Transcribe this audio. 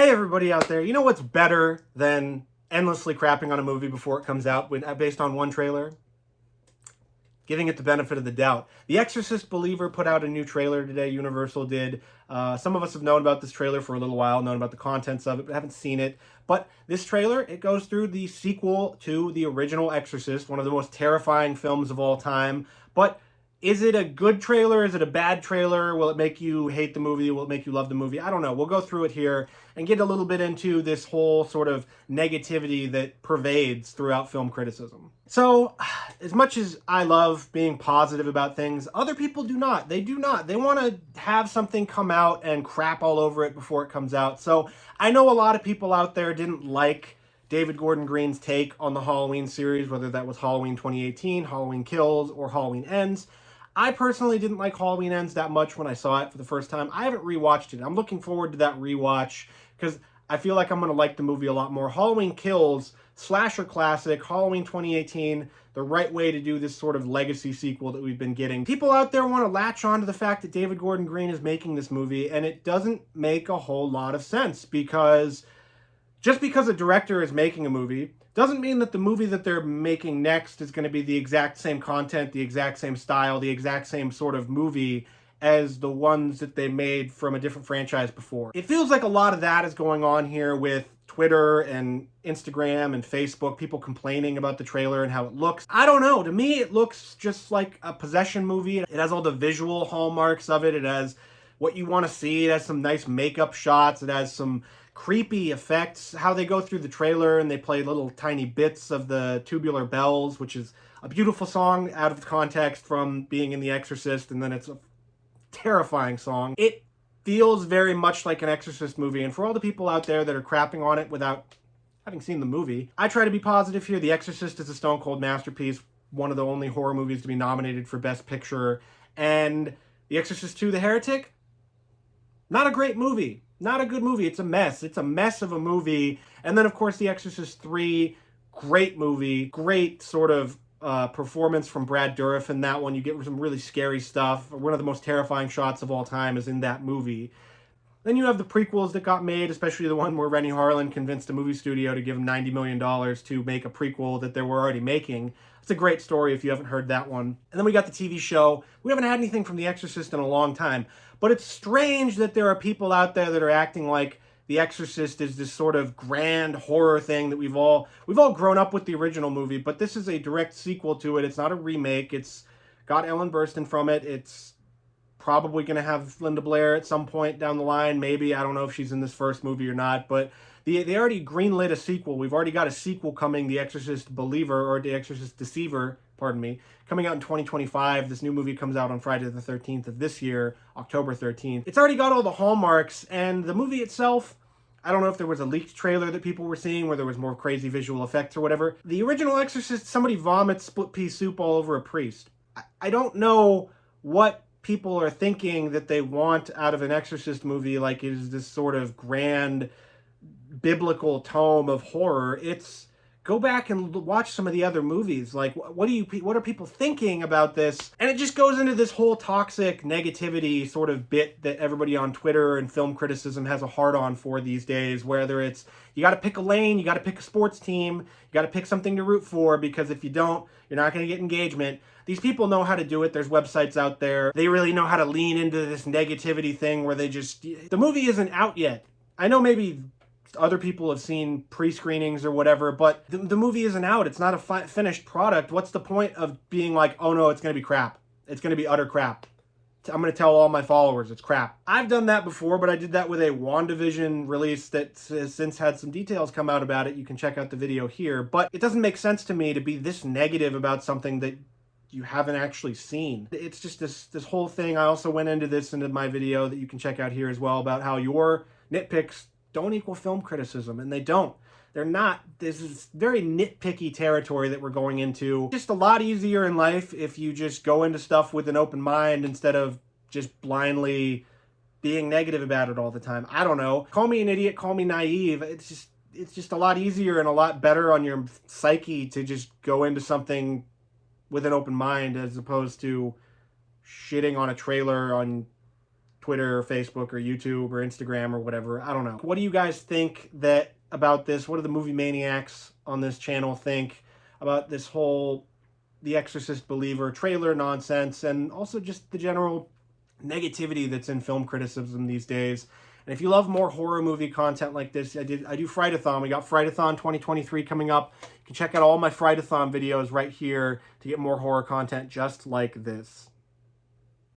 Hey everybody out there, you know what's better than endlessly crapping on a movie before it comes out based on one trailer? Giving it the benefit of the doubt. The Exorcist Believer put out a new trailer today, Universal did. Some of us have known about this trailer for a little while, known about the contents of it, but haven't seen it. But this trailer, it goes through the sequel to the original Exorcist, one of the most terrifying films of all time. But is it a good trailer? Is it a bad trailer? Will it make you hate the movie? Will it make you love the movie? I don't know. We'll go through it here and get a little bit into this whole sort of negativity that pervades throughout film criticism. So, as much as I love being positive about things, other people do not. They do not. They want to have something come out and crap all over it before it comes out. So, I know a lot of people out there didn't like David Gordon Green's take on the Halloween series, whether that was Halloween 2018, Halloween Kills, or Halloween Ends. I personally didn't like Halloween Ends that much when I saw it for the first time. I haven't rewatched it. I'm looking forward to that rewatch because I feel like I'm going to like the movie a lot more. Halloween Kills, slasher classic, Halloween 2018, the right way to do this sort of legacy sequel that we've been getting. People out there want to latch on to the fact that David Gordon Green is making this movie, and it doesn't make a whole lot of sense because just because a director is making a movie doesn't mean that the movie that they're making next is going to be the exact same content, the exact same style, the exact same sort of movie as the ones that they made from a different franchise before. It feels like a lot of that is going on here with Twitter and Instagram and Facebook, people complaining about the trailer and how it looks. I don't know. To me, it looks just like a possession movie. It has all the visual hallmarks of it. It has what you want to see. It has some nice makeup shots. It has some creepy effects, how they go through the trailer and they play little tiny bits of the Tubular Bells, which is a beautiful song out of context from being in The Exorcist, and then it's a terrifying song. It feels very much like an Exorcist movie, and for all the people out there that are crapping on it without having seen the movie, I try to be positive here. The Exorcist is a stone cold masterpiece, one of the only horror movies to be nominated for Best Picture, and The Exorcist 2: The Heretic, not a great movie. Not a good movie. It's a mess. It's a mess of a movie. And then, of course, The Exorcist 3, great movie. Great sort of performance from Brad Dourif in that one. You get some really scary stuff. One of the most terrifying shots of all time is in that movie. Then you have the prequels that got made, especially the one where Renny Harlin convinced a movie studio to give him $90 million to make a prequel that they were already making. It's a great story if you haven't heard that one. And then we got the TV show. We haven't had anything from The Exorcist in a long time. But it's strange that there are people out there that are acting like The Exorcist is this sort of grand horror thing that we've all grown up with the original movie, but this is a direct sequel to it. It's not a remake. It's got Ellen Burstyn from it. It's probably going to have Linda Blair at some point down the line. Maybe. I don't know if she's in this first movie or not, but they already greenlit a sequel. We've already got a sequel coming, The Exorcist Believer, or The Exorcist Deceiver, pardon me, coming out in 2025. This new movie comes out on Friday the 13th of this year, October 13th. It's already got all the hallmarks, and the movie itself, I don't know if there was a leaked trailer that people were seeing where there was more crazy visual effects or whatever. The original Exorcist, somebody vomits split pea soup all over a priest. I don't know what people are thinking that they want out of an Exorcist movie, like it is this sort of grand biblical tome of horror. It's go back and watch some of the other movies. Like, what are people thinking about this? And it just goes into this whole toxic negativity sort of bit that everybody on Twitter and film criticism has a hard on for these days, whether it's you got to pick a lane, you got to pick a sports team, you got to pick something to root for, because if you don't, you're not going to get engagement. These people know how to do it. There's websites out there. They really know how to lean into this negativity thing where the movie isn't out yet. I know maybe other people have seen pre-screenings or whatever, but the movie isn't out. It's not a finished product. What's the point of being like, oh no, it's going to be crap. It's going to be utter crap. I'm going to tell all my followers it's crap. I've done that before, but I did that with a WandaVision release that has since had some details come out about it. You can check out the video here, but it doesn't make sense to me to be this negative about something that you haven't actually seen. It's just this whole thing. I also went into my video that you can check out here as well about how your nitpicks don't equal film criticism, and they don't. They're not. This is very nitpicky territory that we're going into. Just a lot easier in life if you just go into stuff with an open mind instead of just blindly being negative about it all the time. I don't know. Call me an idiot, call me naive. It's just a lot easier and a lot better on your psyche to just go into something with an open mind as opposed to shitting on a trailer on Twitter or Facebook or YouTube or Instagram or whatever. I don't know. What do you guys think about this? What do the movie maniacs on this channel think about this whole The Exorcist believer trailer nonsense, and also just the general negativity that's in film criticism these days? And if you love more horror movie content like this, I do Frightathon. We got Frightathon 2023 coming up. You can check out all my Frightathon videos right here to get more horror content just like this.